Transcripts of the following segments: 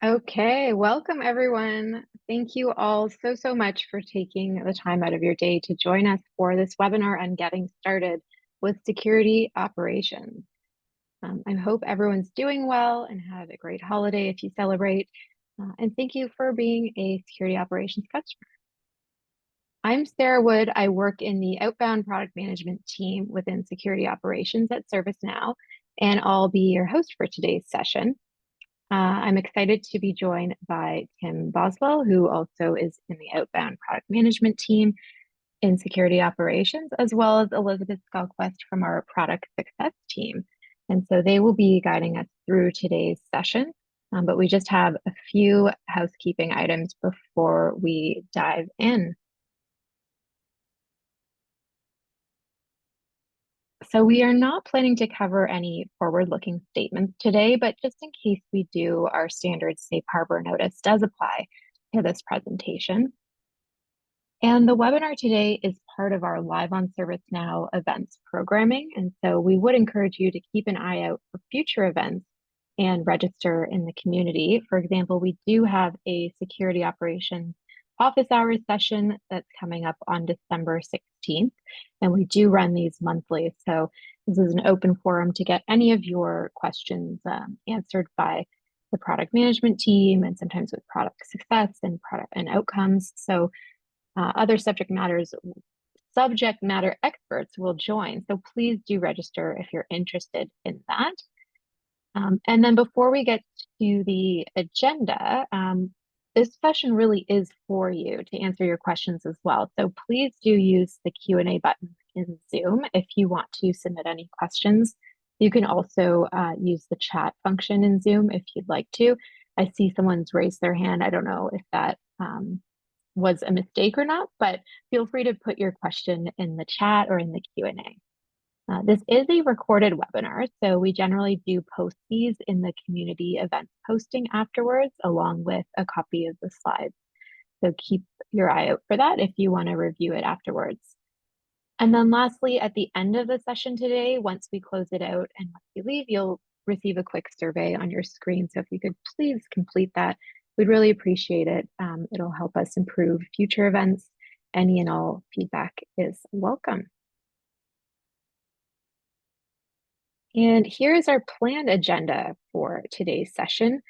Okay, welcome everyone. Thank you all so much for taking the time out of your day to join us for this webinar on getting started with security operations. I hope everyone's doing well and had a great holiday if you celebrate. And thank you for being a security operations customer. I'm Sarah Wood. I work in the outbound product management team within security operations at ServiceNow, and I'll be your host for today's session. I'm excited to be joined by Tim Boswell, who also is in the outbound product management team in security operations, as well as Elizabeth Skalquist from our product success team. And so they will be guiding us through today's session. But we just have a few housekeeping items before we dive in. So we are not planning to cover any forward-looking statements today, but just in case we do, our standard safe harbor notice does apply to this presentation. And the webinar today is part of our Live on ServiceNow events programming. And so we would encourage you to keep an eye out for future events and register in the community. For example, we do have a security operations office hours session that's coming up on December 16th, and we do run these monthly. So this is an open forum to get any of your questions answered by the product management team, and sometimes with product success and product and outcomes. So other subject matter experts will join. So please do register if you're interested in that. And then before we get to the agenda, this session really is for you to answer your questions as well. So please do use the Q&A button in Zoom if you want to submit any questions. You can also use the chat function in Zoom if you'd like to. I see someone's raised their hand. I don't know if that was a mistake or not, but feel free to put your question in the chat or in the Q&A. This is a recorded webinar, so we generally do post these in the community events posting afterwards, along with a copy of the slides. So keep your eye out for that if you want to review it afterwards. And then lastly, at the end of the session today, once we close it out and once you leave, you'll receive a quick survey on your screen. So if you could please complete that, we'd really appreciate it. It'll help us improve future events. Any and all feedback is welcome. And here's our planned agenda for today's session.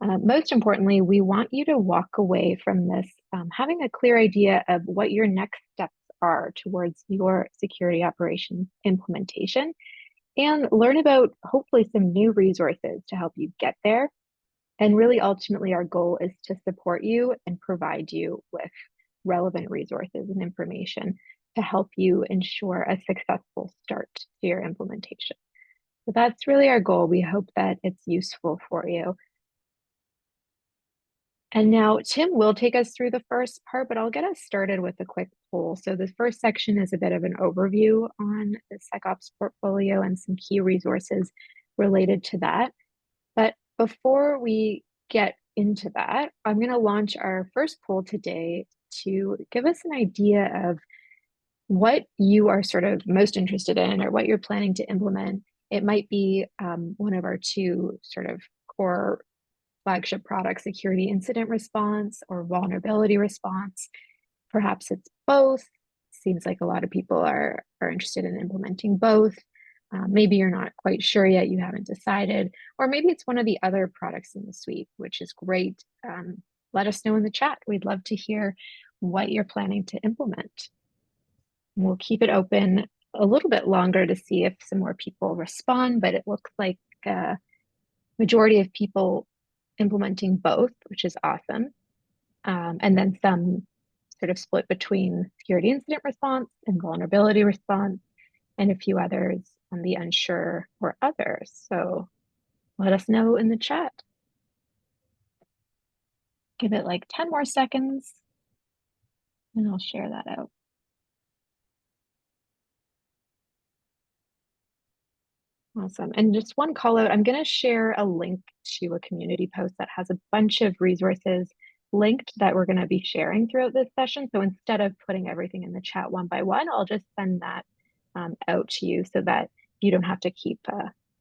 Most importantly, we want you to walk away from this having a clear idea of what your next steps are towards your security operations implementation, and learn about hopefully some new resources to help you get there. And really, ultimately, our goal is to support you and provide you with relevant resources and information to help you ensure a successful start to your implementation. So that's really our goal. We hope that it's useful for you. And now Tim will take us through the first part, but I'll get us started with a quick poll. So the first section is a bit of an overview on the SecOps portfolio and some key resources related to that. But before we get into that, I'm going to launch our first poll today to give us an idea of what you are sort of most interested in or what you're planning to implement. It might be one of our two sort of core flagship products, security incident response or vulnerability response. Perhaps it's both. Seems like a lot of people are interested in implementing both. Maybe you're not quite sure yet, you haven't decided, or maybe it's one of the other products in the suite, which is great. Let us know in the chat. We'd love to hear what you're planning to implement. We'll keep it open a little bit longer to see if some more people respond, but it looks like a majority of people implementing both, which is awesome. And then some sort of split between security incident response and vulnerability response, and a few others on the unsure or others. So let us know in the chat. Give it like 10 more seconds and I'll share that out. Awesome. And just one call out, I'm going to share a link to a community post that has a bunch of resources linked that we're going to be sharing throughout this session. So instead of putting everything in the chat one by one, I'll just send that out to you so that you don't have to keep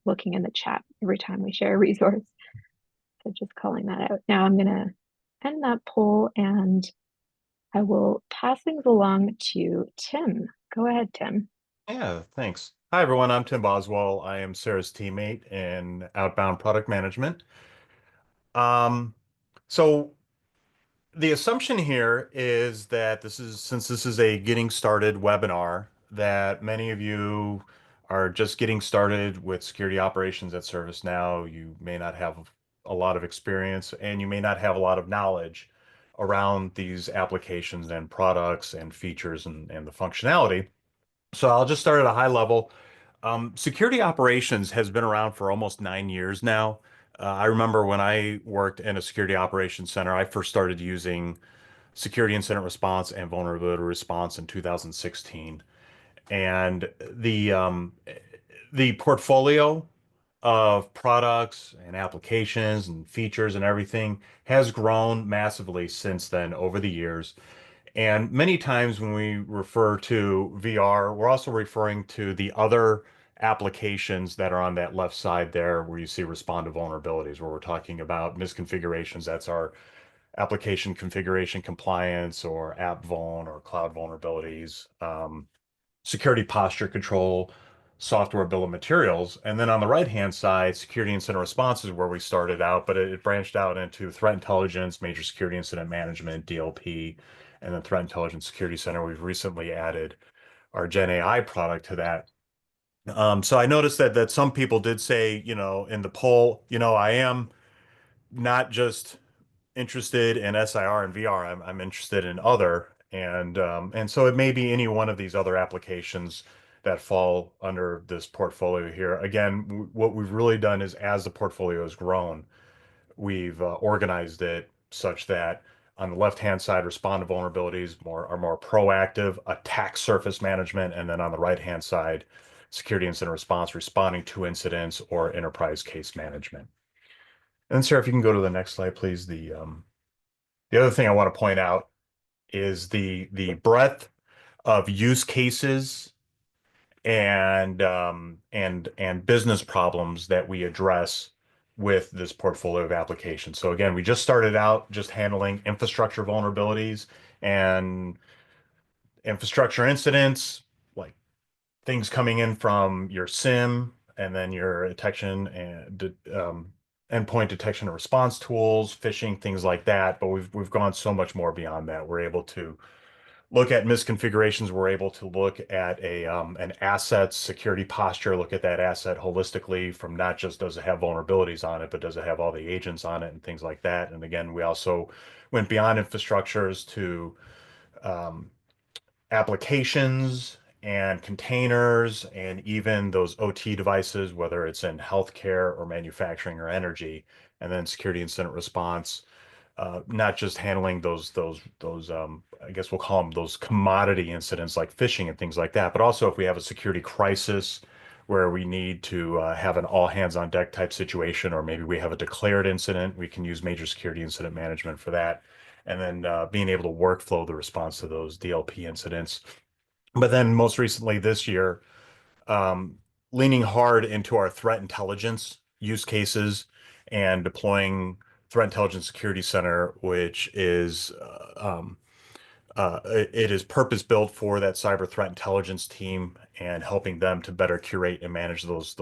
looking in the chat every time we share a resource. So just calling that out. Now I'm gonna end that poll and I will pass things along to Tim. Go ahead, Tim. Yeah, thanks. Hi, everyone. I'm Tim Boswell. I am Sarah's teammate in outbound product management. Um, so the assumption here is that since this is a getting started webinar, that many of you are just getting started with security operations at ServiceNow. You may not have a lot of experience and you may not have a lot of knowledge around these applications and products and features and the functionality. So I'll just start at a high level. Security operations has been around for almost 9 years now. I remember when I worked in a security operations center, I first started using security incident response and vulnerability response in 2016. And the portfolio of products and applications and features and everything has grown massively since then over the years. And many times when we refer to VR, we're also referring to the other applications that are on that left side there where you see respond to vulnerabilities, where we're talking about misconfigurations. That's our application configuration compliance or app vuln or cloud vulnerabilities, security posture control, software bill of materials. And then on the right-hand side, security incident response is where we started out, but it branched out into threat intelligence, major security incident management, DLP, and then threat intelligence security center. We've recently added our Gen AI product to that. So I noticed that some people did say, in the poll, I am not just interested in SIR and VR. I'm interested in other, and so it may be any one of these other applications that fall under this portfolio here. Again, what we've really done is as the portfolio has grown, we've organized it such that on the left-hand side, respond to vulnerabilities are more proactive, attack surface management, and then on the right-hand side, security incident response, responding to incidents or enterprise case management. And Sarah, if you can go to the next slide, please. The other thing I want to point out is the breadth of use cases and business problems that we address with this portfolio of applications. So again, we just started out just handling infrastructure vulnerabilities and infrastructure incidents, like things coming in from your SIM and then your detection and endpoint detection and response tools, phishing, things like that. But we've gone so much more beyond that. We're able to look at misconfigurations. We're able to look at an asset security posture, look at that asset holistically from not just does it have vulnerabilities on it, but does it have all the agents on it and things like that. And again, we also went beyond infrastructures to um, applications and containers and even those OT devices, whether it's in healthcare or manufacturing or energy, and then security incident response, not just handling those I guess we'll call them those commodity incidents like phishing and things like that, but also if we have a security crisis where we need to have an all hands on deck type situation, or maybe we have a declared incident, we can use major security incident management for that. And then being able to workflow the response to those DLP incidents. But then most recently this year, um, leaning hard into our threat intelligence use cases and deploying Threat Intelligence Security Center, which is it is purpose built for that cyber threat intelligence team and helping them to better curate and manage those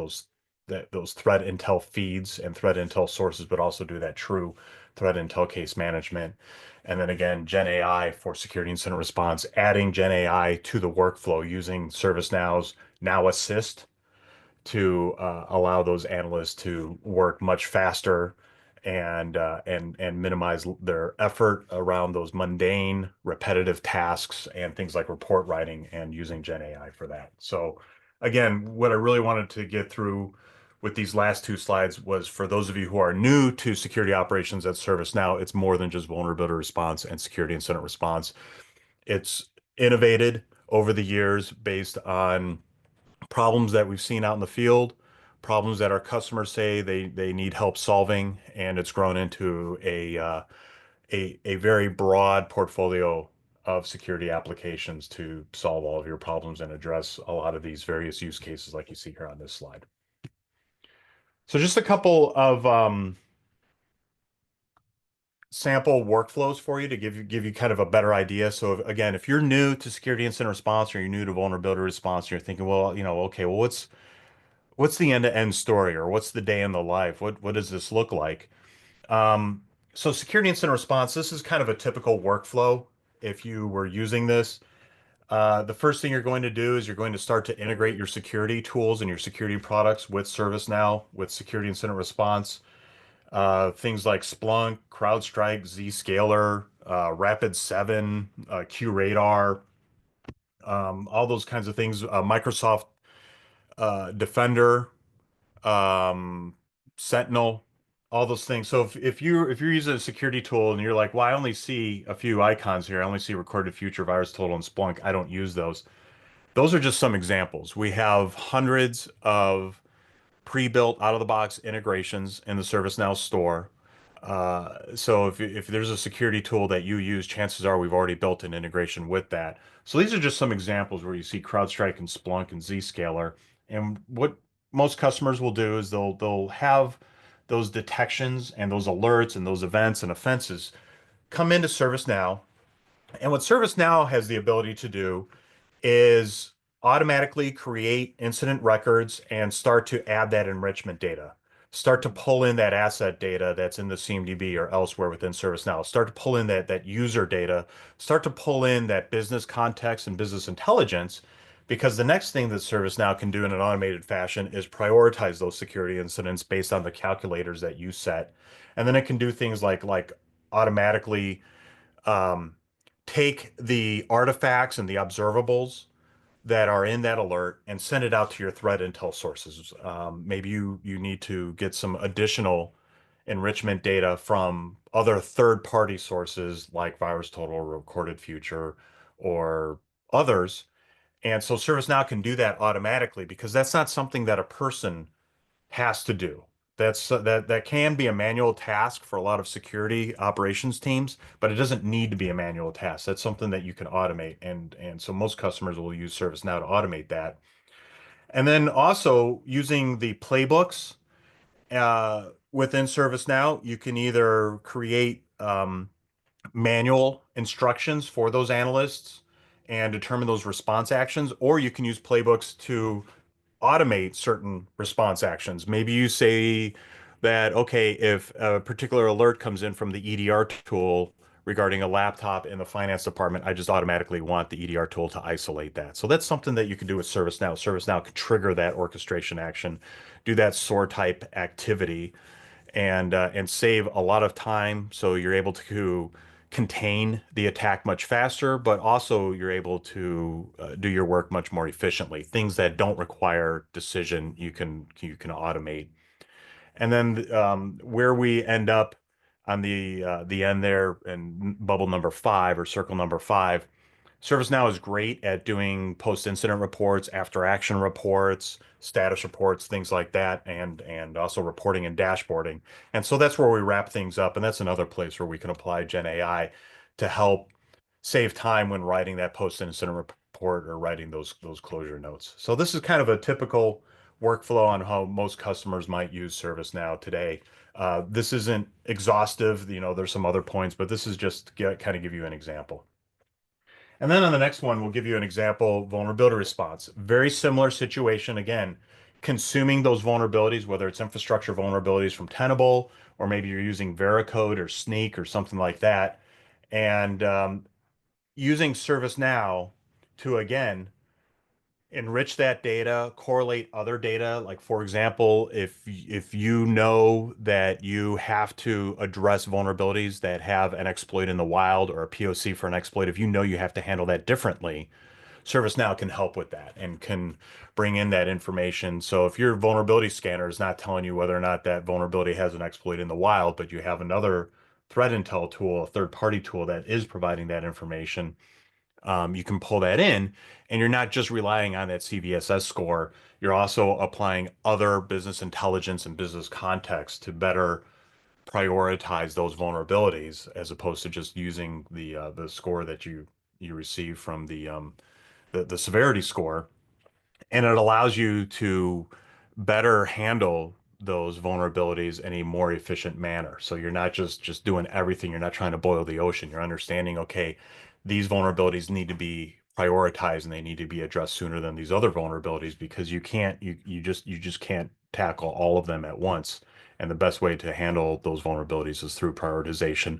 threat intel feeds and threat intel sources, but also do that true threat intel case management. And then again, Gen AI for security incident response, adding Gen AI to the workflow using ServiceNow's Now Assist to allow those analysts to work much faster and minimize their effort around those mundane, repetitive tasks and things like report writing and using Gen AI for that. So again, what I really wanted to get through with these last two slides was for those of you who are new to security operations at ServiceNow, it's more than just vulnerability response and security incident response. It's innovated over the years based on problems that we've seen out in the field, problems that our customers say they need help solving, and it's grown into a very broad portfolio of security applications to solve all of your problems and address a lot of these various use cases like you see here on this slide. So just a couple of sample workflows for you to give you kind of a better idea. So again, if you're new to security incident response or you're new to vulnerability response, and you're thinking, well, okay, well, what's the end-to-end story or what's the day in the life? What does this look like? Um, so security incident response, this is kind of a typical workflow if you were using this. The first thing you're going to do is you're going to start to integrate your security tools and your security products with ServiceNow, with security incident response. Things like Splunk, CrowdStrike, Zscaler, Rapid7, QRadar, all those kinds of things. Microsoft Defender, um, Sentinel, all those things. So if you're using a security tool and you're like, well, I only see a few icons here. I only see recorded future, virus total, and Splunk. I don't use those. Those are just some examples. We have hundreds of pre-built out-of-the-box integrations in the ServiceNow store. So if there's a security tool that you use, chances are we've already built an integration with that. So these are just some examples where you see CrowdStrike and Splunk and Zscaler. And what most customers will do is they'll have those detections and those alerts and those events and offenses come into ServiceNow. And what ServiceNow has the ability to do is automatically create incident records and start to add that enrichment data. Start to pull in that asset data that's in the CMDB or elsewhere within ServiceNow. Start to pull in that user data. Start to pull in that business context and business intelligence, because the next thing that ServiceNow can do in an automated fashion is prioritize those security incidents based on the calculators that you set. And then it can do things like automatically um, take the artifacts and the observables that are in that alert and send it out to your threat intel sources. Maybe you need to get some additional enrichment data from other third-party sources like VirusTotal or Recorded Future or others. And so ServiceNow can do that automatically because that's not something that a person has to do. That can be a manual task for a lot of security operations teams, but it doesn't need to be a manual task. That's something that you can automate, and so most customers will use ServiceNow to automate that. And then also using the playbooks within ServiceNow, you can either create manual instructions for those analysts and determine those response actions, or you can use playbooks to automate certain response actions. Maybe you say that, okay, if a particular alert comes in from the EDR tool regarding a laptop in the finance department, I just automatically want the EDR tool to isolate that. So that's something that you can do with ServiceNow. ServiceNow can trigger that orchestration action, do that SOAR type activity, and save a lot of time. So you're able to contain the attack much faster, but also you're able to do your work much more efficiently. Things that don't require decision, you can automate. And then where we end up on the end there, and bubble number five or circle number five, ServiceNow is great at doing post-incident reports, after-action reports, status reports, things like that, and also reporting and dashboarding. And so that's where we wrap things up, and that's another place where we can apply Gen AI to help save time when writing that post-incident report or writing those closure notes. So this is kind of a typical workflow on how most customers might use ServiceNow today. This isn't exhaustive, there's some other points, but this is just kind of give you an example. And then on the next one, we'll give you an example vulnerability response. Very similar situation. Again, consuming those vulnerabilities, whether it's infrastructure vulnerabilities from Tenable, or maybe you're using Veracode or Sneak or something like that, and using ServiceNow to, again, enrich that data, correlate other data. Like for example, if you know that you have to address vulnerabilities that have an exploit in the wild or a POC for an exploit, if you know you have to handle that differently, ServiceNow can help with that and can bring in that information. So if your vulnerability scanner is not telling you whether or not that vulnerability has an exploit in the wild, but you have another threat intel tool, a third-party tool that is providing that information, you can pull that in, and you're not just relying on that CVSS score. You're also applying other business intelligence and business context to better prioritize those vulnerabilities, as opposed to just using the score that you receive from the severity score. And it allows you to better handle those vulnerabilities in a more efficient manner. So you're not just doing everything. You're not trying to boil the ocean. You're understanding, okay, these vulnerabilities need to be prioritized and they need to be addressed sooner than these other vulnerabilities because you just can't tackle all of them at once. And the best way to handle those vulnerabilities is through prioritization.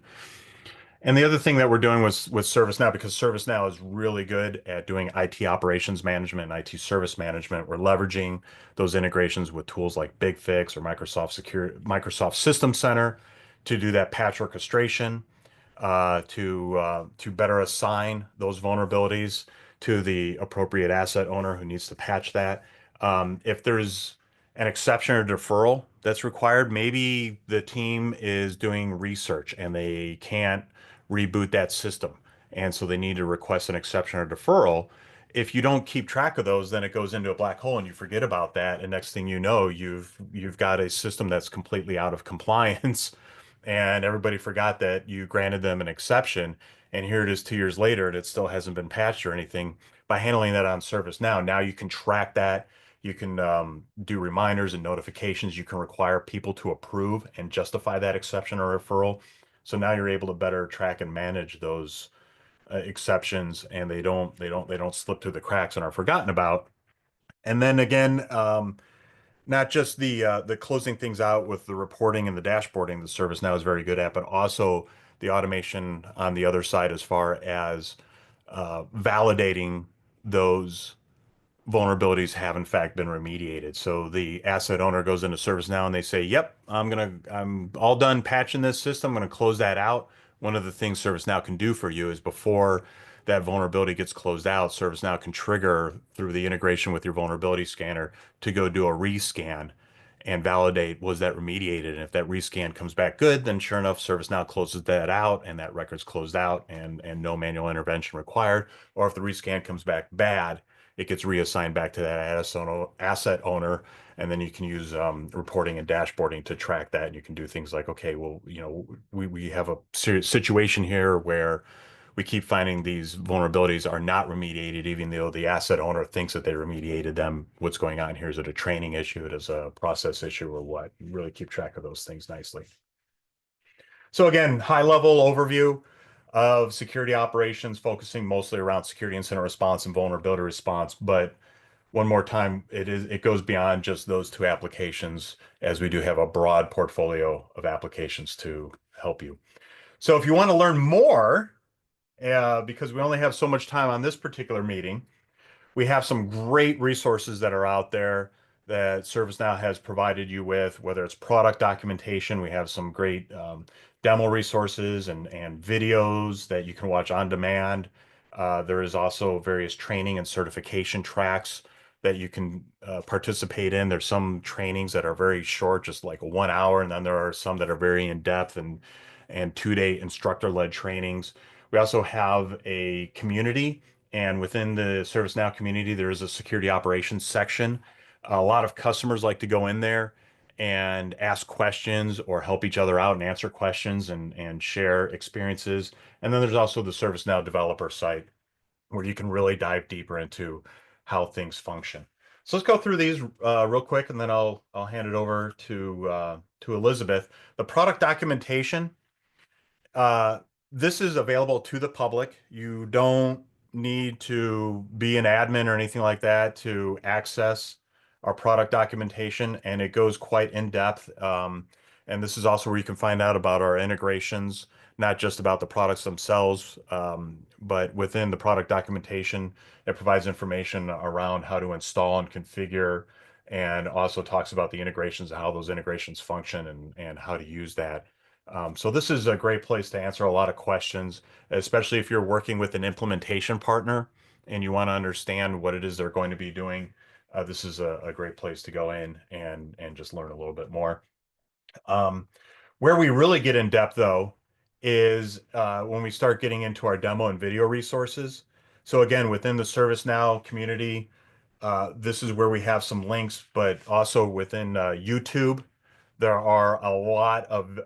And the other thing that we're doing with ServiceNow, because ServiceNow is really good at doing IT operations management and IT service management, we're leveraging those integrations with tools like BigFix or Microsoft System Center to do that patch orchestration, to better assign those vulnerabilities to the appropriate asset owner who needs to patch that. If there's an exception or deferral that's required, maybe the team is doing research and they can't reboot that system. And so they need to request an exception or deferral. If you don't keep track of those, then it goes into a black hole and you forget about that. And next thing you know, you've got a system that's completely out of compliance and everybody forgot that you granted them an exception. And here it is 2 years later, and it still hasn't been patched or anything. By handling that on ServiceNow, now you can track that. You can do reminders and notifications. You can require people to approve and justify that exception or referral. So now you're able to better track and manage those exceptions, and they don't slip through the cracks and are forgotten about. And then again, not just the closing things out with the reporting and the dashboarding that ServiceNow is very good at, but also the automation on the other side as far as validating those vulnerabilities have in fact been remediated. So the asset owner goes into ServiceNow and they say, "Yep, I'm all done patching this system. I'm gonna close that out." One of the things ServiceNow can do for you is before that vulnerability gets closed out, ServiceNow can trigger through the integration with your vulnerability scanner to go do a rescan and validate was that remediated. And if that rescan comes back good, then sure enough, ServiceNow closes that out and that record's closed out and no manual intervention required. Or if the rescan comes back bad, it gets reassigned back to that asset owner, and then you can use reporting and dashboarding to track that. And you can do things like, okay, well, we have a serious situation here where we keep finding these vulnerabilities are not remediated, even though the asset owner thinks that they remediated them. What's going on here? Is it a training issue? Is it a process issue or what? You really keep track of those things nicely. So again, high level overview of security operations, focusing mostly around security incident response and vulnerability response. But one more time, it goes beyond just those two applications, as we do have a broad portfolio of applications to help you. So if you want to learn more, because we only have so much time on this particular meeting, we have some great resources that are out there that ServiceNow has provided you with, whether it's product documentation. We have some great demo resources and videos that you can watch on demand. There is also various training and certification tracks that you can participate in. There's some trainings that are very short, just like 1 hour, and then there are some that are very in depth and 2-day instructor-led trainings. We also have a community, and within the ServiceNow community, there is a security operations section. A lot of customers like to go in there and ask questions or help each other out and answer questions and share experiences. And then there's also the ServiceNow developer site where you can really dive deeper into how things function. So let's go through these real quick, and then I'll hand it over to Elizabeth. The product documentation. Uh, this is available to the public. You don't need to be an admin or anything like that to access our product documentation, and it goes quite in depth. And this is also where you can find out about our integrations, not just about the products themselves, but within the product documentation, it provides information around how to install and configure, and also talks about the integrations, how those integrations function, and how to use that. So this is a great place to answer a lot of questions, especially if you're working with an implementation partner and you want to understand what it is they're going to be doing. This is a great place to go in and just learn a little bit more. Um, where we really get in depth, though, is when we start getting into our demo and video resources. So again, within the ServiceNow community, this is where we have some links, but also within YouTube. There are a lot of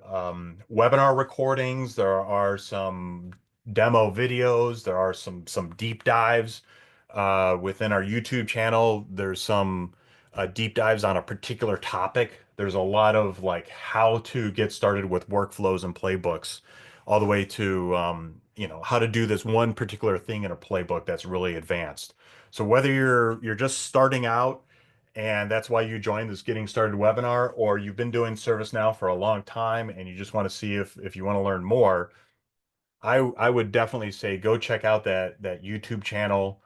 webinar recordings. There are some demo videos. There are some deep dives within our YouTube channel. There's some deep dives on a particular topic There's a lot of like how to get started with workflows and playbooks, all the way to how to do this one particular thing in a playbook that's really advanced. So whether you're just starting out and that's why you joined this getting started webinar, or you've been doing ServiceNow for a long time and you just want to see if you want to learn more, I would definitely say go check out that YouTube channel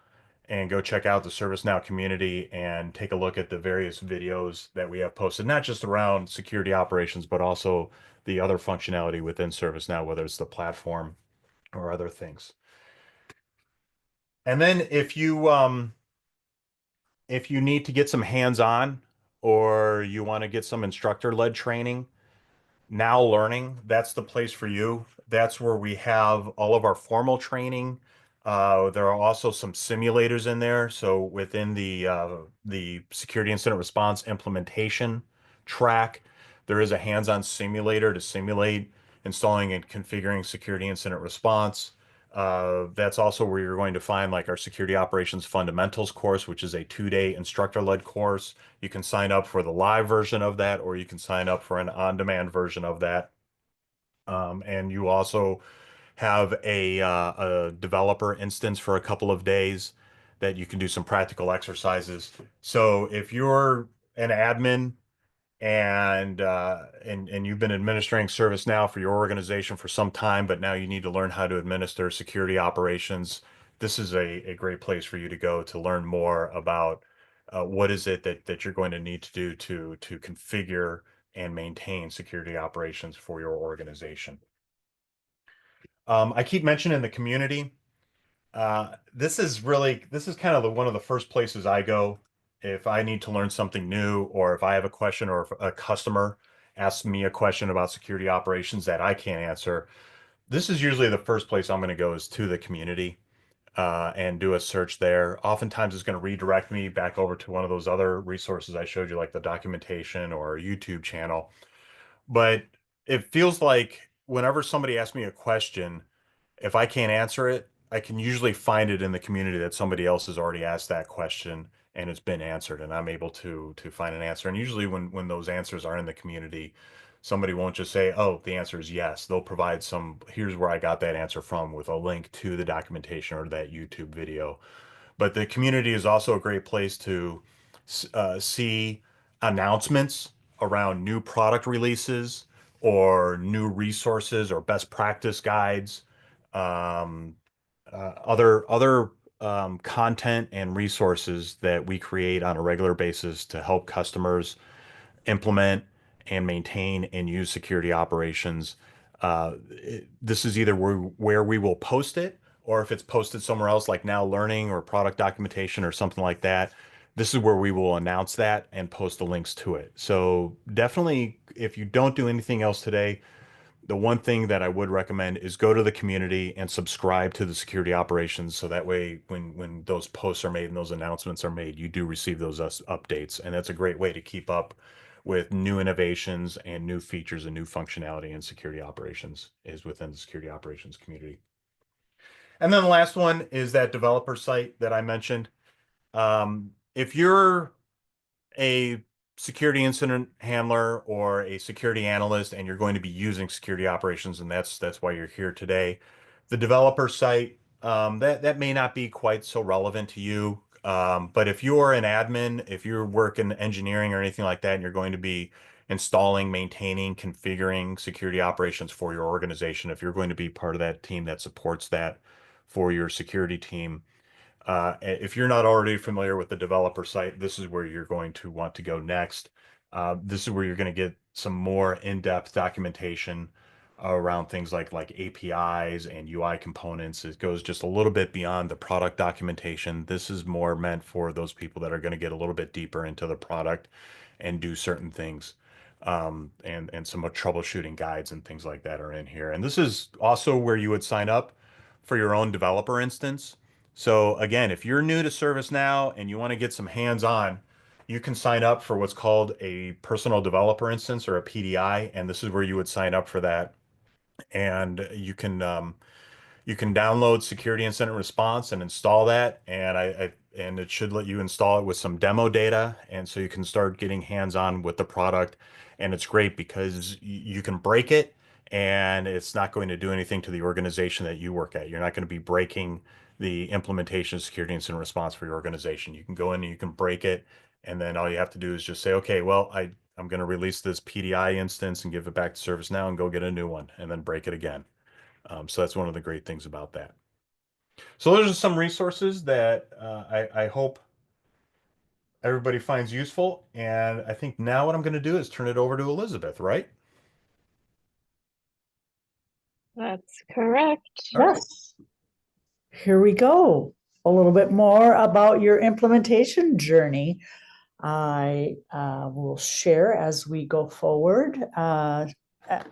and go check out the ServiceNow community and take a look at the various videos that we have posted, not just around security operations, but also the other functionality within ServiceNow, whether it's the platform or other things. And then if you need to get some hands-on or you want to get some instructor-led training, Now Learning, that's the place for you. That's where we have all of our formal training. There are also some simulators in there. So within the security incident response implementation track, there is a hands-on simulator to simulate installing and configuring security incident response. That's also where you're going to find like our security operations fundamentals course, which is a 2-day instructor-led course. You can sign up for the live version of that, or you can sign up for an on-demand version of that. And you also have a developer instance for a couple of days that you can do some practical exercises. So if you're an admin and you've been administering ServiceNow for your organization for some time, but now you need to learn how to administer security operations, this is a great place for you to go to learn more about what is it that you're going to need to do to configure and maintain security operations for your organization. I keep mentioning the community. This is kind of one of the first places I go if I need to learn something new, or if I have a question, or if a customer asks me a question about security operations that I can't answer. This is usually the first place I'm going to go, is to the community, and do a search there. Oftentimes it's going to redirect me back over to one of those other resources I showed you, like the documentation or a YouTube channel. But it feels like whenever somebody asks me a question, if I can't answer it, I can usually find it in the community that somebody else has already asked that question and it's been answered, and I'm able to find an answer. And usually when those answers are in the community, somebody won't just say, "Oh, the answer is yes." They'll provide some, "Here's where I got that answer from," with a link to the documentation or that YouTube video. But the community is also a great place to see announcements around new product releases or new resources or best practice guides, um, other content and resources that we create on a regular basis to help customers implement and maintain and use security operations. This is either where we will post it, or if it's posted somewhere else, like Now Learning or product documentation or something like that, this is where we will announce that and post the links to it. So definitely, if you don't do anything else today, the one thing that I would recommend is go to the community and subscribe to the security operations, so that way when those posts are made and those announcements are made, you do receive those updates. And that's a great way to keep up with new innovations and new features and new functionality in security operations, is within the security operations community. And then the last one is that developer site that I mentioned. If you're a security incident handler or a security analyst and you're going to be using security operations, and that's why you're here today, the developer site, that may not be quite so relevant to you. But if you're an admin, if you work in engineering or anything like that, and you're going to be installing, maintaining, configuring security operations for your organization, if you're going to be part of that team that supports that for your security team, if you're not already familiar with the developer site, this is where you're going to want to go next. This is where you're going to get some more in-depth documentation around things like APIs and UI components. It goes just a little bit beyond the product documentation. This is more meant for those people that are going to get a little bit deeper into the product and do certain things. And some troubleshooting guides and things like that are in here. And this is also where you would sign up for your own developer instance. So again, if you're new to ServiceNow and you want to get some hands-on, you can sign up for what's called a personal developer instance, or a PDI, and this is where you would sign up for that. And you can download Security Incident Response and install that. And and it should let you install it with some demo data. And so you can start getting hands-on with the product. And it's great because you can break it and it's not going to do anything to the organization that you work at. You're not going to be breaking the implementation of security incident response for your organization. You can go in and you can break it. And then all you have to do is just say, okay, well, I'm going to release this PDI instance and give it back to ServiceNow and go get a new one and then break it again. So that's one of the great things about that. So those are some resources that I hope everybody finds useful. And I think now what I'm going to do is turn it over to Elizabeth, right? That's correct. All right. Yes, here we go. A little bit more about your implementation journey. I will share as we go forward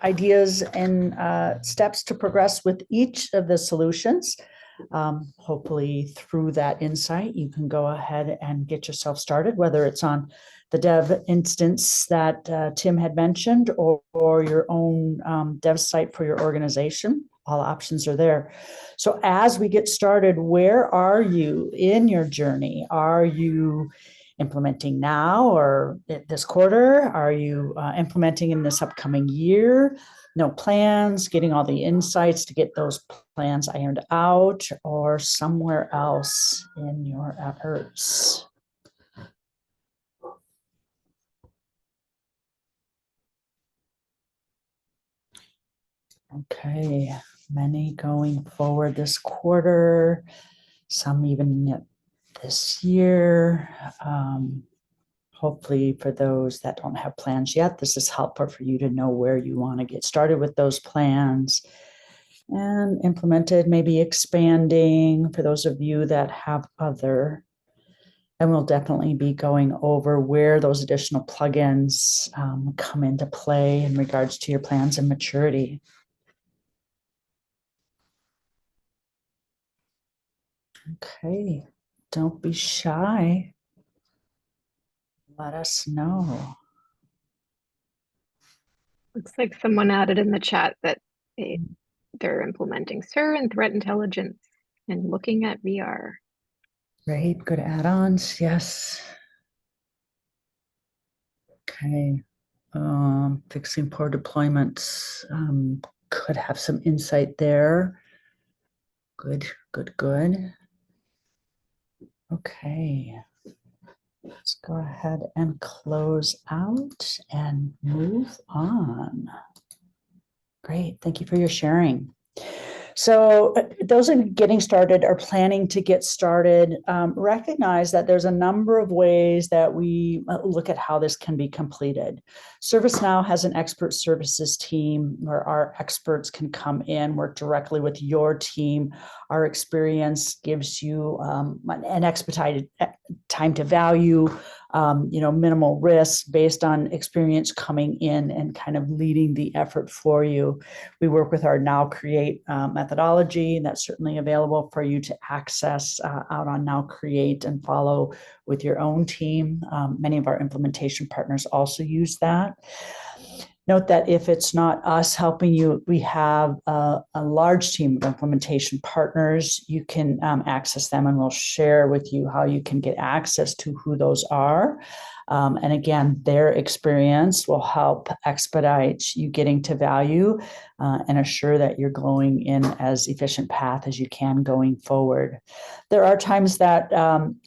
ideas and steps to progress with each of the solutions. Hopefully, through that insight, you can go ahead and get yourself started, whether it's on the dev instance that Tim had mentioned or your own dev site for your organization. All options are there. So as we get started, where are you in your journey? Are you implementing now or this quarter? Are you implementing in this upcoming year? No plans, getting all the insights to get those plans ironed out, or somewhere else in your efforts? Okay, many going forward this quarter, some even this year. Hopefully, for those that don't have plans yet, this is helpful for you to know where you want to get started with those plans and implemented, maybe expanding for those of you that have other. And we'll definitely be going over where those additional plugins come into play in regards to your plans and maturity. Okay, don't be shy. Let us know. Looks like someone added in the chat that they're implementing SIR and threat intelligence and looking at VR. Great, good add-ons, yes. Okay, fixing poor deployments could have some insight there. Good, good, good. Okay, let's go ahead and close out and move on. Great, thank you for your sharing. So those are getting started or planning to get started, recognize that there's a number of ways that we look at how this can be completed. ServiceNow has an expert services team where our experts can come in, work directly with your team. Our experience gives you an expedited time to value, minimal risk based on experience coming in and kind of leading the effort for you. We work with our Now Create methodology, and that's certainly available for you to access out on Now Create and follow with your own team. Many of our implementation partners also use that. Note that if it's not us helping you, we have a large team of implementation partners. You can access them, and we'll share with you how you can get access to who those are. And again, their experience will help expedite you getting to value and assure that you're going in as efficient path as you can going forward. There are times that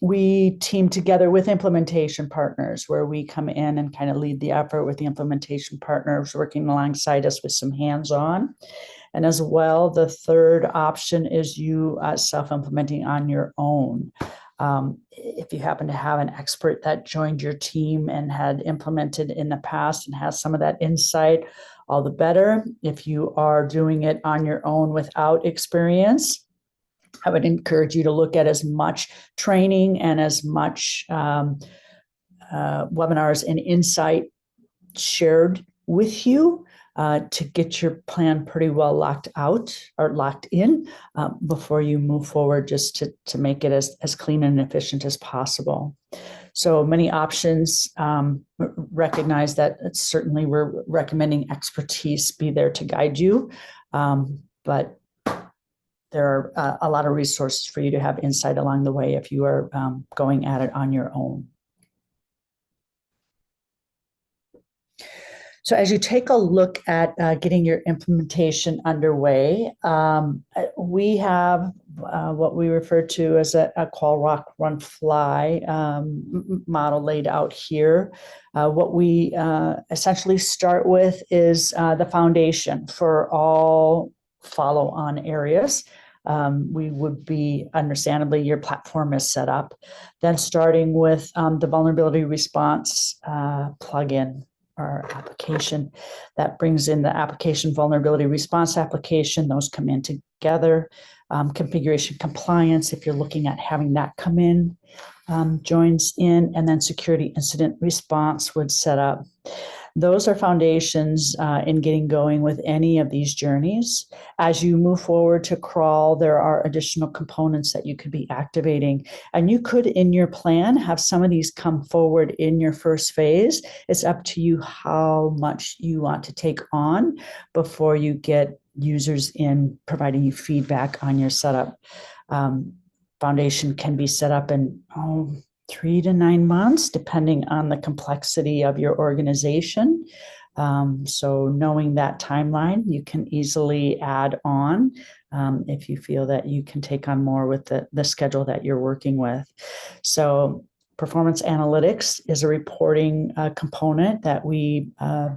we team together with implementation partners where we come in and kind of lead the effort with the implementation partners working alongside us with some hands-on. And as well, the third option is you self-implementing on your own. If you happen to have an expert that joined your team and had implemented in the past and has some of that insight, all the better. If you are doing it on your own without experience, I would encourage you to look at as much training and as much webinars and insight shared with you to get your plan pretty well locked out or locked in before you move forward, just to make it as clean and efficient as possible. So many options. Recognize that certainly we're recommending expertise be there to guide you, but there are a lot of resources for you to have insight along the way if you are going at it on your own. So as you take a look at getting your implementation underway, we have what we refer to as a crawl, walk, run, fly model laid out here. What we essentially start with is the foundation for all follow-on areas. We would be, understandably, your platform is set up. Then starting with the vulnerability response plugin or application that brings in the application vulnerability response application. Those come in together. Configuration compliance, if you're looking at having that come in, joins in, and then security incident response would set up. Those are foundations in getting going with any of these journeys. As you move forward to crawl, there are additional components that you could be activating. And you could, in your plan, have some of these come forward in your first phase. It's up to you how much you want to take on before you get users in providing you feedback on your setup. Foundation can be set up in 3 to 9 months, depending on the complexity of your organization. So knowing that timeline, you can easily add on if you feel that you can take on more with the schedule that you're working with. So performance analytics is a reporting component that we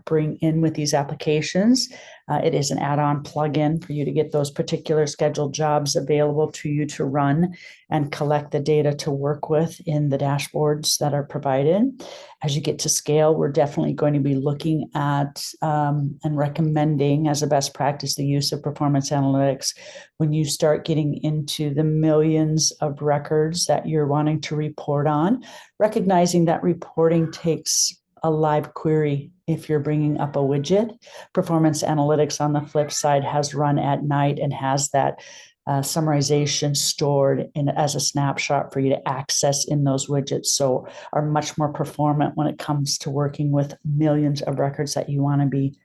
bring in with these applications. It is an add-on plugin for you to get those particular scheduled jobs available to you to run and collect the data to work with in the dashboards that are provided. As you get to scale, we're definitely going to be looking at and recommending as a best practice the use of performance analytics when you start getting into the millions of records that you're wanting to report on, recognizing that reporting takes a live query if you're bringing up a widget. Performance analytics, on the flip side, has run at night and has that summarization stored as a snapshot for you to access in those widgets, so are much more performant when it comes to working with millions of records that you want to be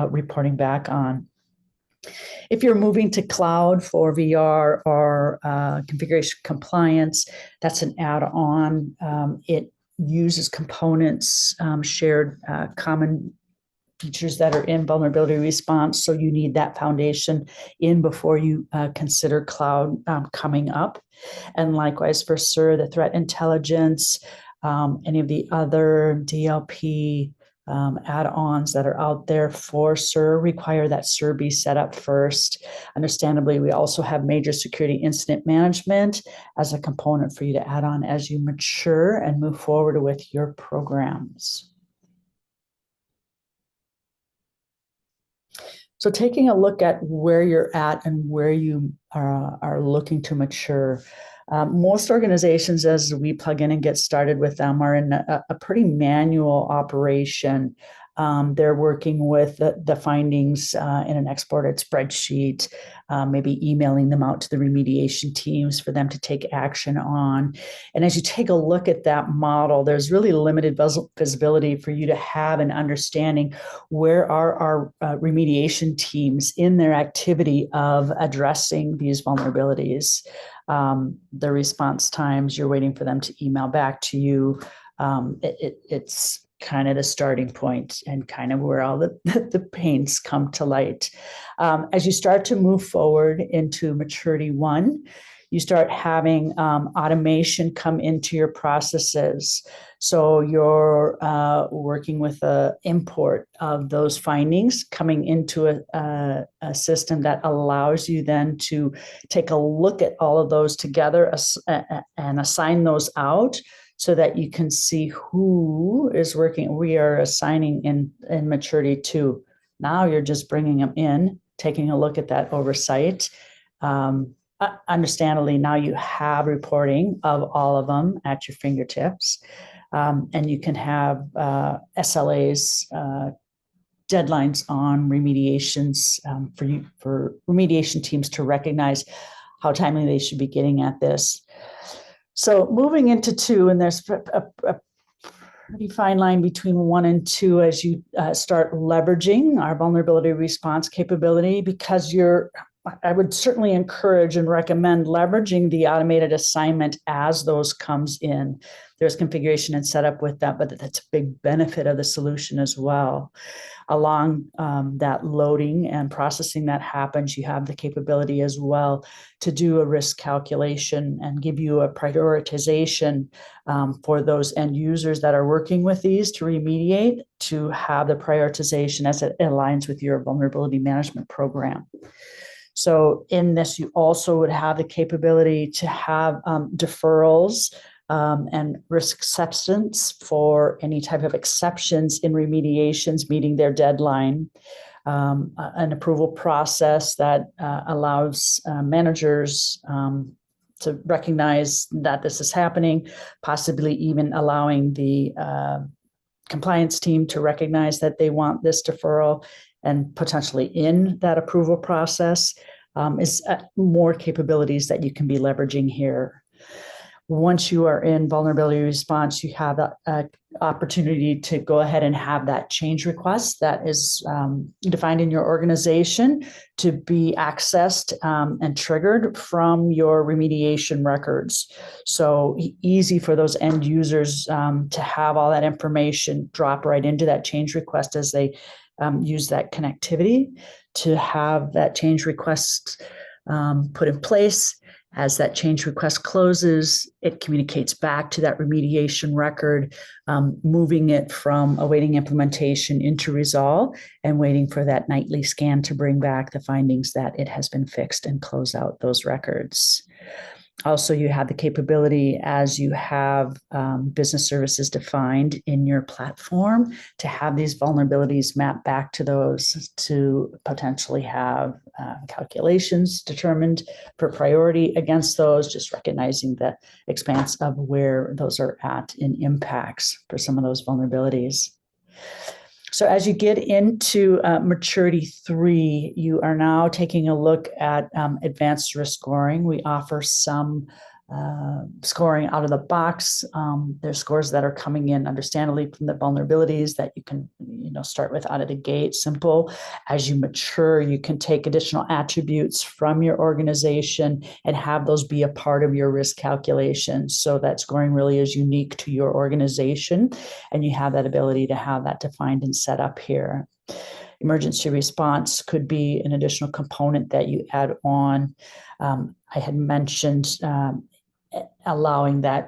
reporting back on. If you're moving to cloud for VR or configuration compliance, that's an add-on. It uses components, shared common features that are in vulnerability response. So you need that foundation in before you consider cloud coming up. And likewise for SIR, the threat intelligence, any of the other DLP add-ons that are out there for SIR require that SIR be set up first. Understandably, we also have major security incident management as a component for you to add on as you mature and move forward with your programs. So taking a look at where you're at and where you are looking to mature. Most organizations, as we plug in and get started with them, are in a pretty manual operation. They're working with the findings in an exported spreadsheet, maybe emailing them out to the remediation teams for them to take action on. And as you take a look at that model, there's really limited visibility for you to have an understanding where are our remediation teams in their activity of addressing these vulnerabilities. The response times, you're waiting for them to email back to you. It's kind of the starting point and kind of where all the pains come to light. As you start to move forward into maturity 1, you start having automation come into your processes. So you're working with the import of those findings coming into a system that allows you then to take a look at all of those together and assign those out so that you can see who is working. We are assigning in maturity 2. Now you're just bringing them in, taking a look at that oversight. Understandably, now you have reporting of all of them at your fingertips. And you can have SLAs, deadlines on remediations for remediation teams to recognize how timely they should be getting at this. So moving into 2, and there's a pretty fine line between 1 and 2 as you start leveraging our vulnerability response capability, because you're I would certainly encourage and recommend leveraging the automated assignment as those comes in. There's configuration and setup with that, but that's a big benefit of the solution as well. Along that loading and processing that happens, you have the capability as well to do a risk calculation and give you a prioritization for those end users that are working with these to remediate, to have the prioritization as it aligns with your vulnerability management program. So in this, you also would have the capability to have deferrals and risk acceptance for any type of exceptions in remediations meeting their deadline. An approval process that allows managers to recognize that this is happening, possibly even allowing the compliance team to recognize that they want this deferral and potentially in that approval process is more capabilities that you can be leveraging here. Once you are in vulnerability response, you have the opportunity to go ahead and have that change request that is defined in your organization to be accessed and triggered from your remediation records. So easy for those end users to have all that information drop right into that change request as they use that connectivity to have that change request put in place. As that change request closes, it communicates back to that remediation record, moving it from awaiting implementation into resolve and waiting for that nightly scan to bring back the findings that it has been fixed and close out those records. Also, you have the capability as you have business services defined in your platform to have these vulnerabilities mapped back to those to potentially have calculations determined for priority against those, just recognizing the expanse of where those are at in impacts for some of those vulnerabilities. So as you get into maturity 3, you are now taking a look at advanced risk scoring. We offer some scoring out of the box. There's scores that are coming in understandably from the vulnerabilities that you can start with out of the gate, simple. As you mature, you can take additional attributes from your organization and have those be a part of your risk calculation. So that scoring really is unique to your organization, and you have that ability to have that defined and set up here. Emergency response could be an additional component that you add on. I had mentioned allowing that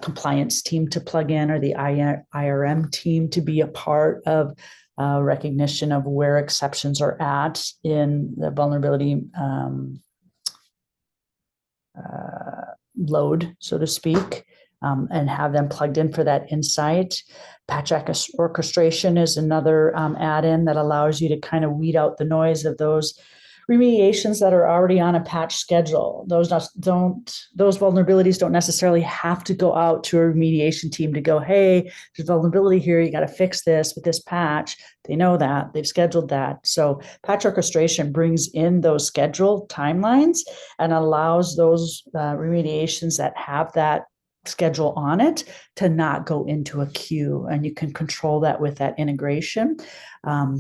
compliance team to plug in, or the IRM team to be a part of recognition of where exceptions are at in the vulnerability load, so to speak, and have them plugged in for that insight. Patch orchestration is another add-in that allows you to kind of weed out the noise of those remediations that are already on a patch schedule. Those vulnerabilities don't necessarily have to go out to a remediation team to go, hey, there's vulnerability here, you got to fix this with this patch. They know that, they've scheduled that. So patch orchestration brings in those scheduled timelines and allows those remediations that have that schedule on it to not go into a queue, and you can control that with that integration.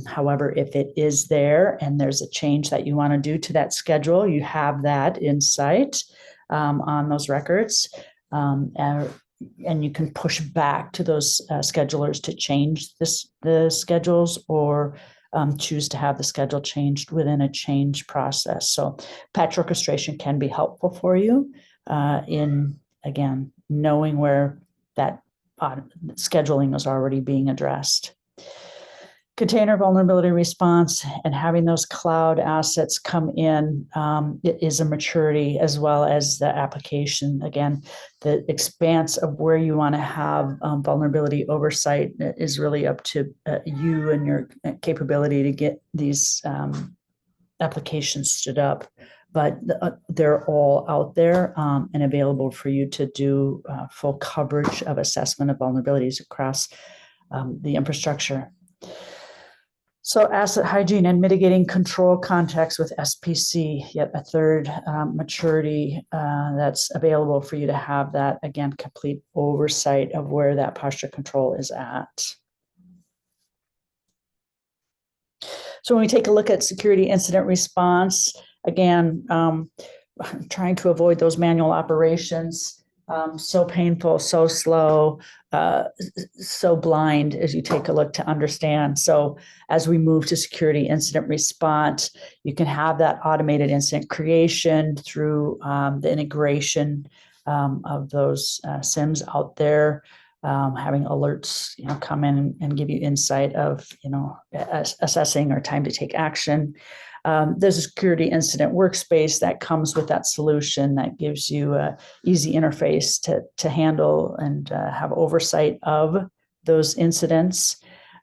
However, if it is there and there's a change that you want to do to that schedule, you have that insight on those records, and you can push back to those schedulers to change the schedules, or choose to have the schedule changed within a change process. So patch orchestration can be helpful for you in, again, knowing where that scheduling is already being addressed. Container vulnerability response and having those cloud assets come in is a maturity, as well as the application. Again, the expanse of where you want to have vulnerability oversight is really up to you and your capability to get these applications stood up. But they're all out there and available for you to do full coverage of assessment of vulnerabilities across the infrastructure. So asset hygiene and mitigating control context with SPC, yet a third maturity that's available for you to have that, again, complete oversight of where that posture control is at. So when we take a look at security incident response, again, trying to avoid those manual operations. So painful, so slow, so blind as you take a look to understand. So as we move to security incident response, you can have that automated incident creation through the integration of those SIMs out there, having alerts, come in and give you insight of, assessing or time to take action. There's a security incident workspace that comes with that solution that gives you an easy interface to handle and have oversight of those incidents,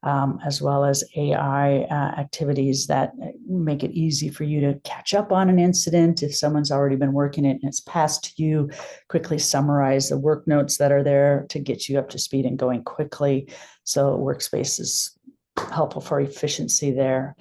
as well as AI activities that make it easy for you to catch up on an incident. If someone's already been working it and it's passed to you, quickly summarize the work notes that are there to get you up to speed and going quickly. So workspace is helpful for efficiency there.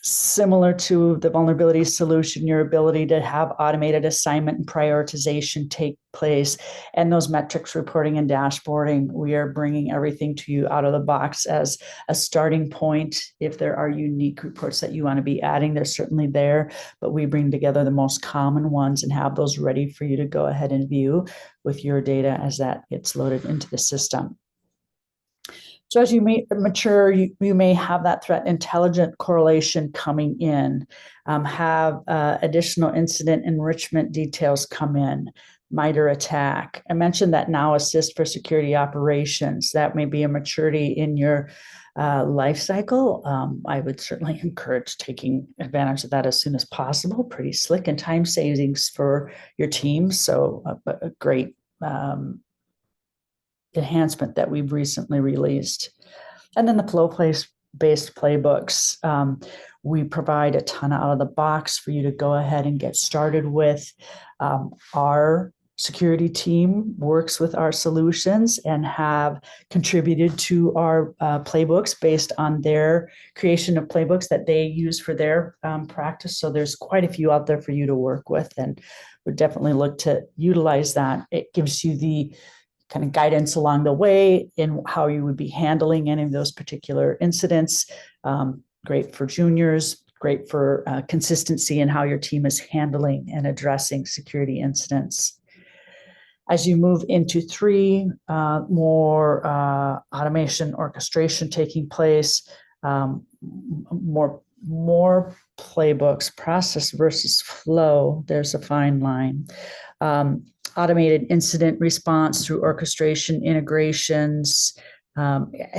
Similar to the vulnerability solution, your ability to have automated assignment and prioritization take place, and those metrics reporting and dashboarding, we are bringing everything to you out of the box as a starting point. If there are unique reports that you want to be adding, they're certainly there, but we bring together the most common ones and have those ready for you to go ahead and view with your data as that gets loaded into the system. So as you may mature, you may have that threat intelligent correlation coming in, have additional incident enrichment details come in, MITRE attack. I mentioned that Now Assist for security operations. That may be a maturity in your life cycle. I would certainly encourage taking advantage of that as soon as possible. Pretty slick and time savings for your team. So a great enhancement that we've recently released. And then the flow-based playbooks. We provide a ton out of the box for you to go ahead and get started with. Our security team works with our solutions and have contributed to our playbooks based on their creation of playbooks that they use for their practice. So there's quite a few out there for you to work with, and would definitely look to utilize that. It gives you the kind of guidance along the way in how you would be handling any of those particular incidents. Great for juniors, great for consistency in how your team is handling and addressing security incidents. As you move into 3, more automation orchestration taking place, more playbooks, process versus flow. There's a fine line. Automated incident response through orchestration integrations.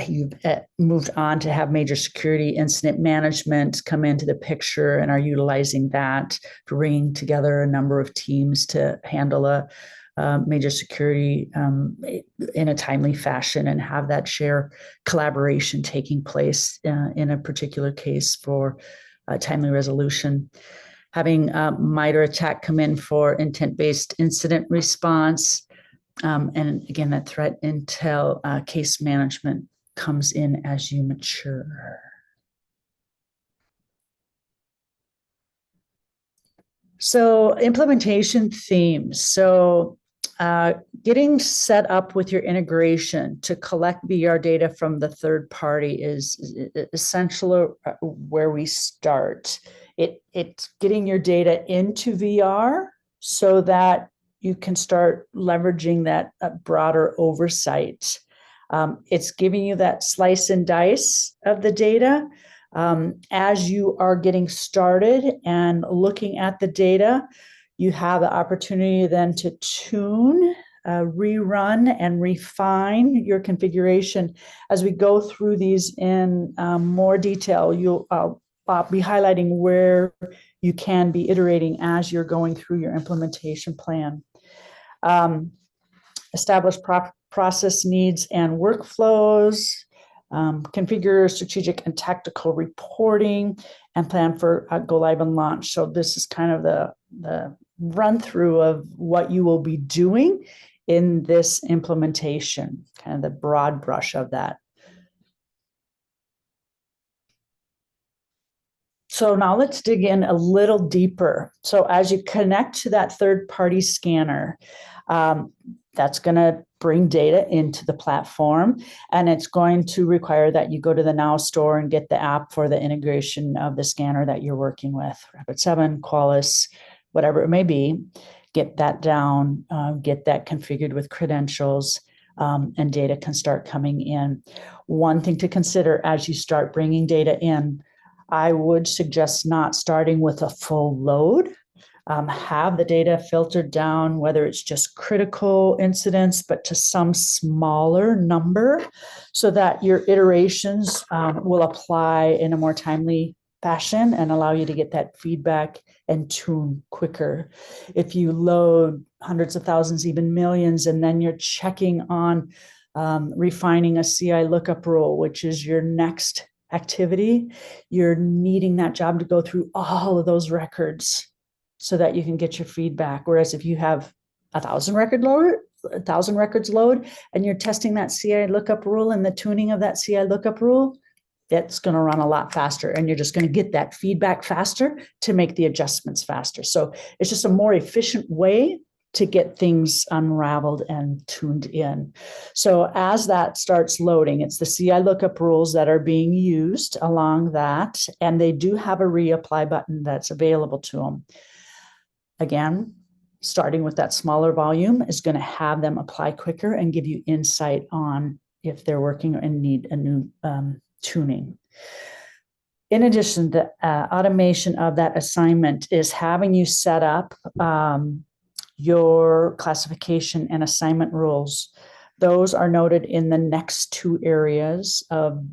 You've moved on to have major security incident management come into the picture and are utilizing that for bringing together a number of teams to handle a major security in a timely fashion and have that share collaboration taking place in a particular case for timely resolution. Having MITRE attack come in for intent-based incident response. And again, that threat intel case management comes in as you mature. So implementation themes. So getting set up with your integration to collect VR data from the third party is essential where we start. It's getting your data into VR so that you can start leveraging that broader oversight. It's giving you that slice and dice of the data. As you are getting started and looking at the data, you have the opportunity then to tune, rerun, and refine your configuration. As we go through these in more detail, you'll be highlighting where you can be iterating as you're going through your implementation plan. Establish process needs and workflows, configure strategic and tactical reporting, and plan for go live and launch. So this is kind of the run through of what you will be doing in this implementation, kind of the broad brush of that. So now let's dig in a little deeper. So as you connect to that third-party scanner, That's going to bring data into the platform, and it's going to require that you go to the Now store and get the app for the integration of the scanner that you're working with, Rapid7, Qualys, whatever it may be. Get that down, get that configured with credentials, and data can start coming in. One thing to consider as you start bringing data in, I would suggest not starting with a full load. Have the data filtered down, whether it's just critical incidents, but to some smaller number, so that your iterations will apply in a more timely fashion and allow you to get that feedback and tune quicker. If you load hundreds of thousands, even millions, and then you're checking on refining a CI lookup rule, which is your next activity, you're needing that job to go through all of those records so that you can get your feedback. Whereas if you have 1,000 records load, and you're testing that CI lookup rule and the tuning of that CI lookup rule, that's going to run a lot faster, and you're just going to get that feedback faster to make the adjustments faster. So it's just a more efficient way to get things unraveled and tuned in. So as that starts loading, it's the CI lookup rules that are being used along that, and they do have a reapply button that's available to them. Again, starting with that smaller volume is going to have them apply quicker and give you insight on if they're working and need a new tuning. In addition, the automation of that assignment is having you set up your classification and assignment rules. Those are noted in the next two areas of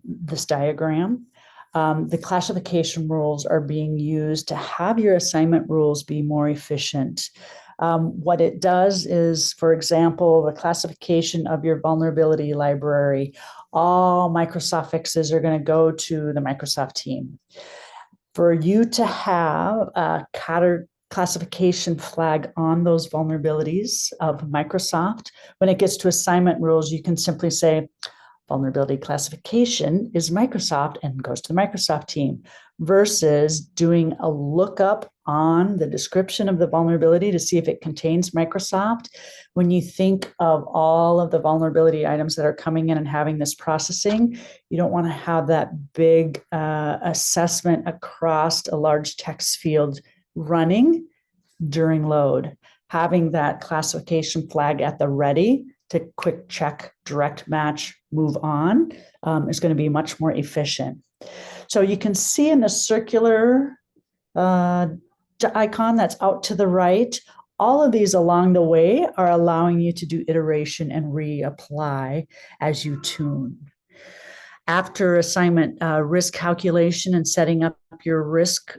this diagram. The classification rules are being used to have your assignment rules be more efficient. What it does is, for example, the classification of your vulnerability library, all Microsoft fixes are going to go to the Microsoft team. For you to have a classification flag on those vulnerabilities of Microsoft, when it gets to assignment rules, you can simply say, vulnerability classification is Microsoft, and goes to the Microsoft team, versus doing a lookup on the description of the vulnerability to see if it contains Microsoft. When you think of all of the vulnerability items that are coming in and having this processing, you don't want to have that big assessment across a large text field running during load. Having that classification flag at the ready to quick check, direct match, move on is going to be much more efficient. So you can see in the circular icon that's out to the right, all of these along the way are allowing you to do iteration and reapply as you tune. After assignment, risk calculation and setting up your risk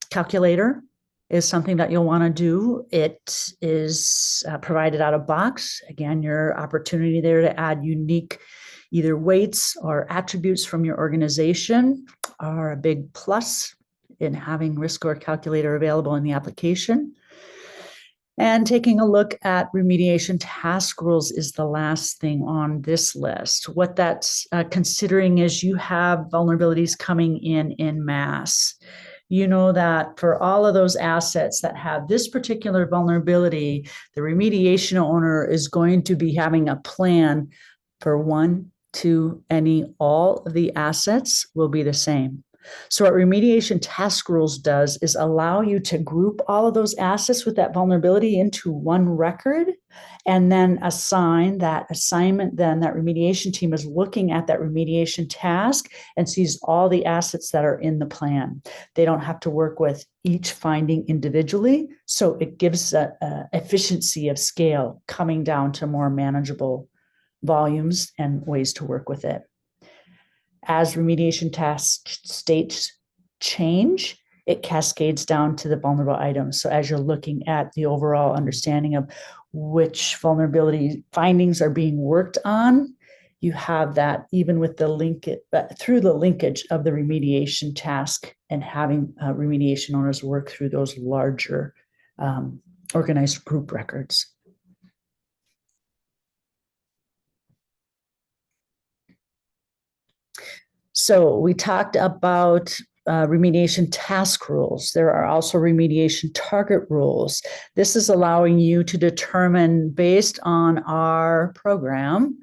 calculator is something that you'll want to do. It is provided out of box. Again, your opportunity there to add unique either weights or attributes from your organization are a big plus in having risk score calculator available in the application. And taking a look at remediation task rules is the last thing on this list. What that's considering is you have vulnerabilities coming in mass. You know that for all of those assets that have this particular vulnerability, the remediation owner is going to be having a plan for one, two, all of the assets will be the same. So what remediation task rules does is allow you to group all of those assets with that vulnerability into one record, and then assign that assignment. Then that remediation team is looking at that remediation task and sees all the assets that are in the plan. They don't have to work with each finding individually. So it gives a efficiency of scale, coming down to more manageable volumes and ways to work with it. As remediation task states change, it cascades down to the vulnerable items. So as you're looking at the overall understanding of which vulnerability findings are being worked on, you have that even with the link through the linkage of the remediation task, and having remediation owners work through those larger organized group records. So we talked about remediation task rules. There are also remediation target rules. This is allowing you to determine, based on our program,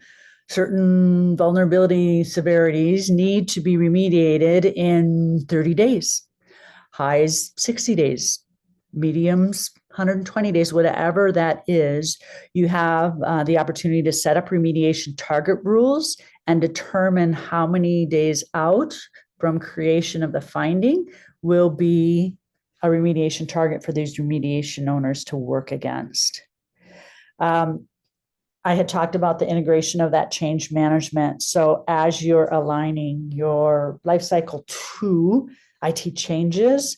certain vulnerability severities need to be remediated in 30 days, highs 60 days, mediums 120 days, whatever that is. You have the opportunity to set up remediation target rules and determine how many days out from creation of the finding will be a remediation target for these remediation owners to work against. I had talked about the integration of that change management. So as you're aligning your life cycle to IT changes,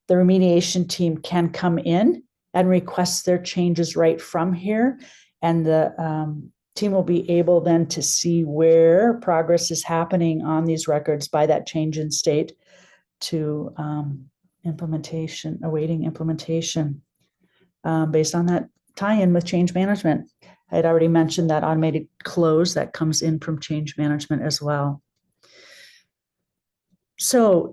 the remediation team can come in and request their changes right from here. And the team will be able then to see where progress is happening on these records by that change in state to implementation, awaiting implementation based on that tie-in with change management. I had already mentioned that automated close that comes in from change management as well. So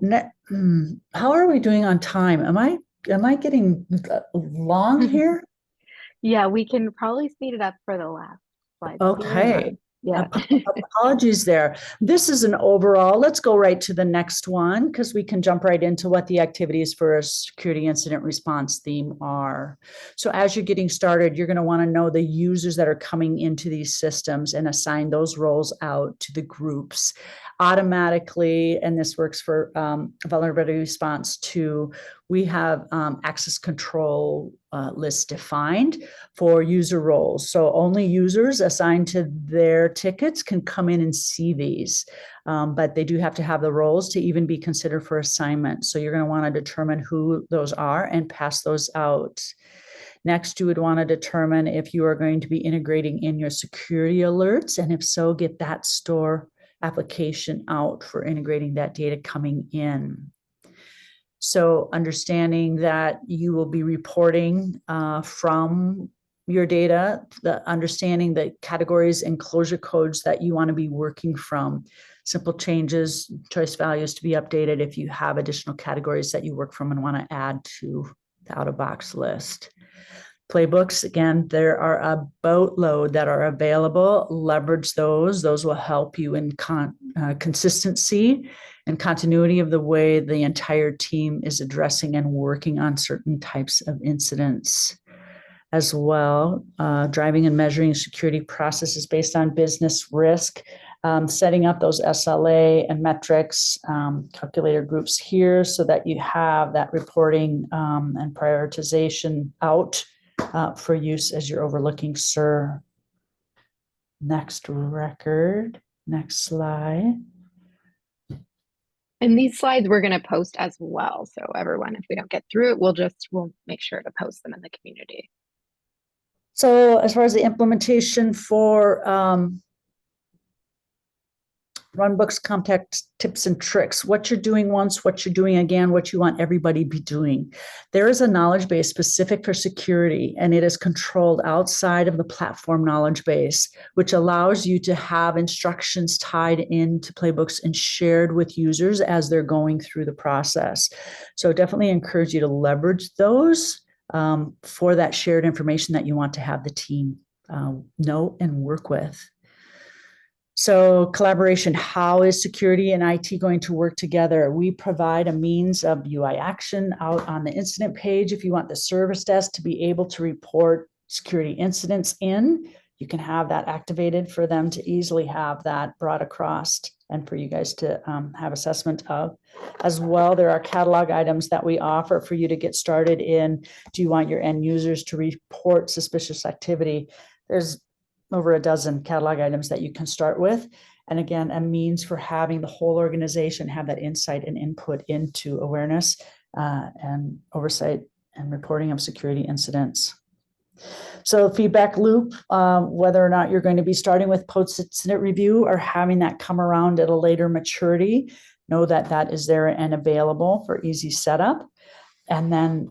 how are we doing on time? Am I getting long here? Yeah, we can probably speed it up for the last slide. Okay. Yeah. Apologies there. This is an overall. Let's go right to the next one because we can jump right into what the activities for a security incident response theme are. So as you're getting started, you're going to want to know the users that are coming into these systems and assign those roles out to the groups automatically. And this works for vulnerability response too. We have access control lists defined for user roles. So only users assigned to their tickets can come in and see these, but they do have to have the roles to even be considered for assignment. So you're going to want to determine who those are and pass those out. Next, you would want to determine if you are going to be integrating in your security alerts, and if so, get that store application out for integrating that data coming in. So understanding that you will be reporting from your data, understanding the categories and closure codes that you want to be working from. Simple changes, choice values to be updated if you have additional categories that you work from and want to add to the out-of-box list. Playbooks, again, there are a boatload that are available. Leverage those. Those will help you in consistency and continuity of the way the entire team is addressing and working on certain types of incidents. As well, driving and measuring security processes based on business risk, setting up those SLA and metrics, calculator groups here so that you have that reporting and prioritization out for use as you're overlooking SIR. Next record, next slide. And these slides we're going to post as well. So everyone, if we don't get through it, we'll make sure to post them in the community. So as far as the implementation for runbooks, context, tips and tricks, what you're doing once, what you're doing again, what you want everybody to be doing. There is a knowledge base specific for security, and it is controlled outside of the platform knowledge base, which allows you to have instructions tied into playbooks and shared with users as they're going through the process. So definitely encourage you to leverage those for that shared information that you want to have the team know and work with. So collaboration, how is security and IT going to work together? We provide a means of UI action out on the incident page. If you want the service desk to be able to report security incidents in, you can have that activated for them to easily have that brought across and for you guys to have assessment of. As well, there are catalog items that we offer for you to get started in. Do you want your end users to report suspicious activity? There's over a dozen catalog items that you can start with. And again, a means for having the whole organization have that insight and input into awareness and oversight and reporting of security incidents. So feedback loop, whether or not you're going to be starting with post-incident review or having that come around at a later maturity, know that that is there and available for easy setup. And then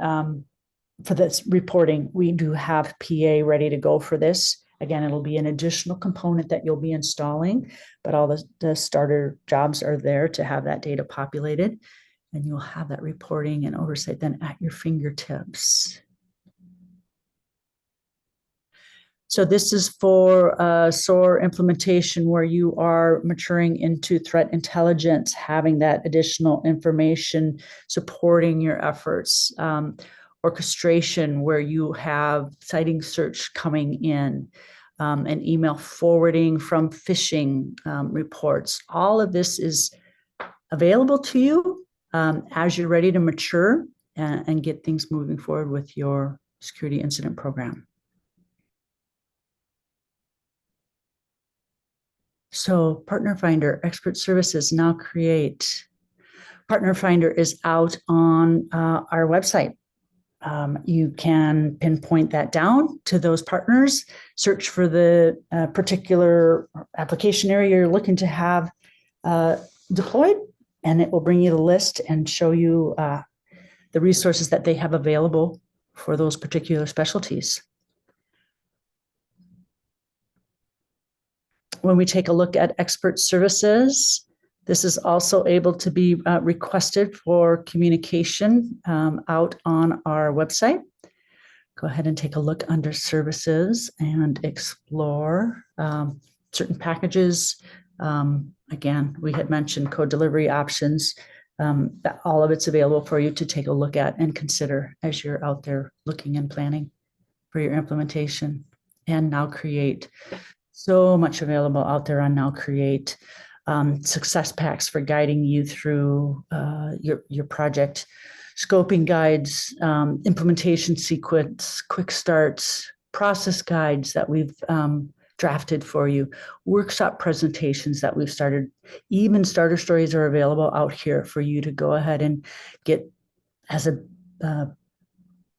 for this reporting, we do have PA ready to go for this. Again, it'll be an additional component that you'll be installing, but all the starter jobs are there to have that data populated, and you'll have that reporting and oversight then at your fingertips. So this is for a SOAR implementation where you are maturing into threat intelligence, having that additional information supporting your efforts. Orchestration where you have citing search coming in, and email forwarding from phishing reports. All of this is available to you as you're ready to mature and get things moving forward with your security incident program. So Partner Finder, Expert Services, Now Create. Partner Finder is out on our website. You can pinpoint that down to those partners, search for the particular application area you're looking to have deployed, and it will bring you the list and show you the resources that they have available for those particular specialties. When we take a look at expert services, this is also able to be requested for communication out on our website. Go ahead and take a look under services and explore certain packages. Again, we had mentioned code delivery options. That all of it's available for you to take a look at and consider as you're out there looking and planning for your implementation. And Now Create. So much available out there on Now Create. Success packs for guiding you through your project, scoping guides, implementation sequence, quick starts, process guides that we've drafted for you, workshop presentations that we've started, even starter stories are available out here for you to go ahead and get as a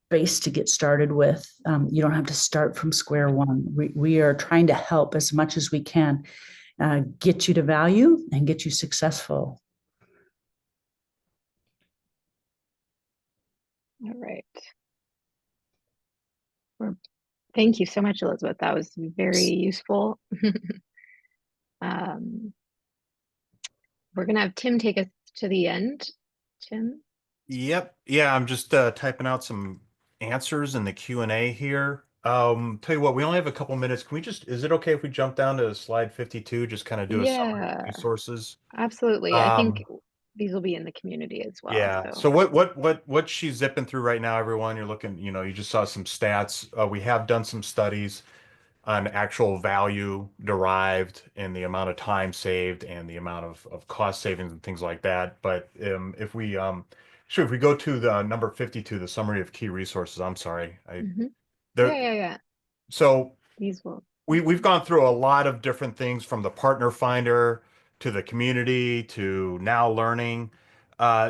base to get started with. You don't have to start from square one. We are trying to help as much as we can get you to value and get you successful. All right. Thank you so much, Elizabeth. That was very useful. We're going to have Tim take us to the end. Tim? Yep. Yeah, I'm just typing out some answers in the Q&A here. Tell you what, we only have a couple minutes. Can we just, is it okay if we jump down to slide 52, just kind of do a summary of Yeah, resources? absolutely. I think these will be in the community as well. Yeah. So So what she's zipping through right now, everyone, you're looking, you just saw some stats. We have done some studies on actual value derived and the amount of time saved and the amount of cost savings and things like that. But if we go to the number 52, the summary of key resources, I'm sorry. mhm. There Yeah. so These will. we've gone through a lot of different things from the partner finder to the community to now learning.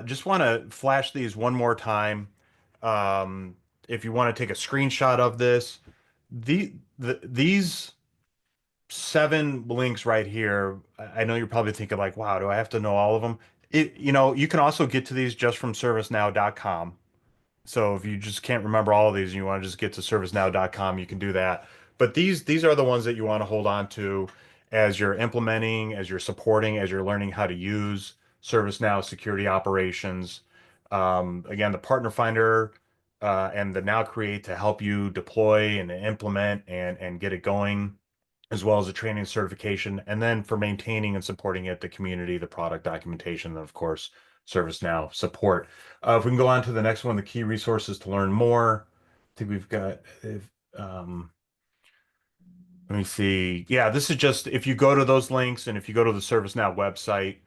Just want to flash these one more time. Um, if you want to take a screenshot of this, these 7 links right here. I know you're probably thinking like, wow, do I have to know all of them? You can also get to these just from ServiceNow.com. So if you just can't remember all of these and you want to just get to ServiceNow.com, you can do that. But these are the ones that you want to hold on to as you're implementing, as you're supporting, as you're learning how to use ServiceNow security operations. Again, the Partner Finder and the Now Create to help you deploy and implement and get it going, as well as the training and certification, and then for maintaining and supporting it, the community, the product documentation, and of course, ServiceNow support. If we can go on to the next one, the key resources to learn more. I think we've got, um, let me see. Yeah, this is just, if you go to those links and if you go to the ServiceNow website,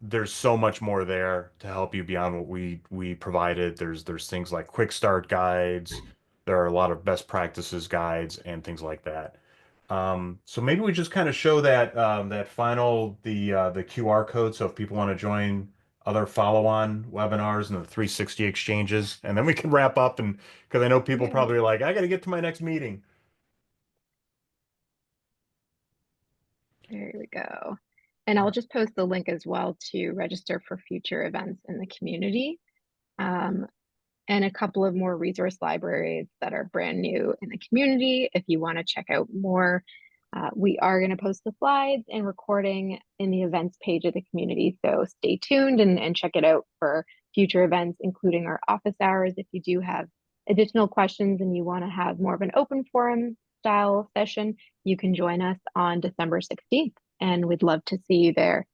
there's so much more there to help you beyond what we provided. There's things like quick start guides. There are a lot of best practices guides and things like that. So maybe we just kind of show that that final the QR code. So if people want to join other follow-on webinars and the 360 exchanges, and then we can wrap up. And because I know people Yeah, probably are like, I got to get to my next meeting. there we go. And I'll just post the link as well to register for future events in the community. Um, and a couple of more resource libraries that are brand new in the community if you want to check out more. We are going to post the slides and recording in the events page of the community, so stay tuned and check it out for future events, including our office hours. If you do have additional questions and you want to have more of an open forum style session, you can join us on December 16th, and we'd love to see you there.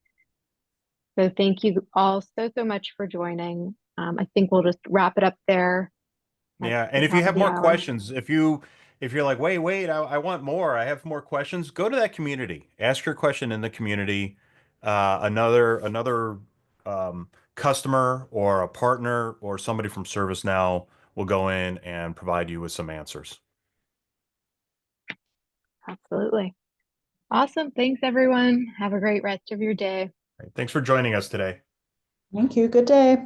So thank you all so much for joining. I think we'll just wrap it up there at Yeah, the and if you top of have the more hour. questions, if you're like, wait, I want more, I have more questions, go to that community. Ask your question in the community. Another customer or a partner or somebody from ServiceNow will go in and provide you with some answers. Absolutely. Awesome. Thanks, everyone. Have a great rest of your day. Thanks for joining us today. Thank you. Good day.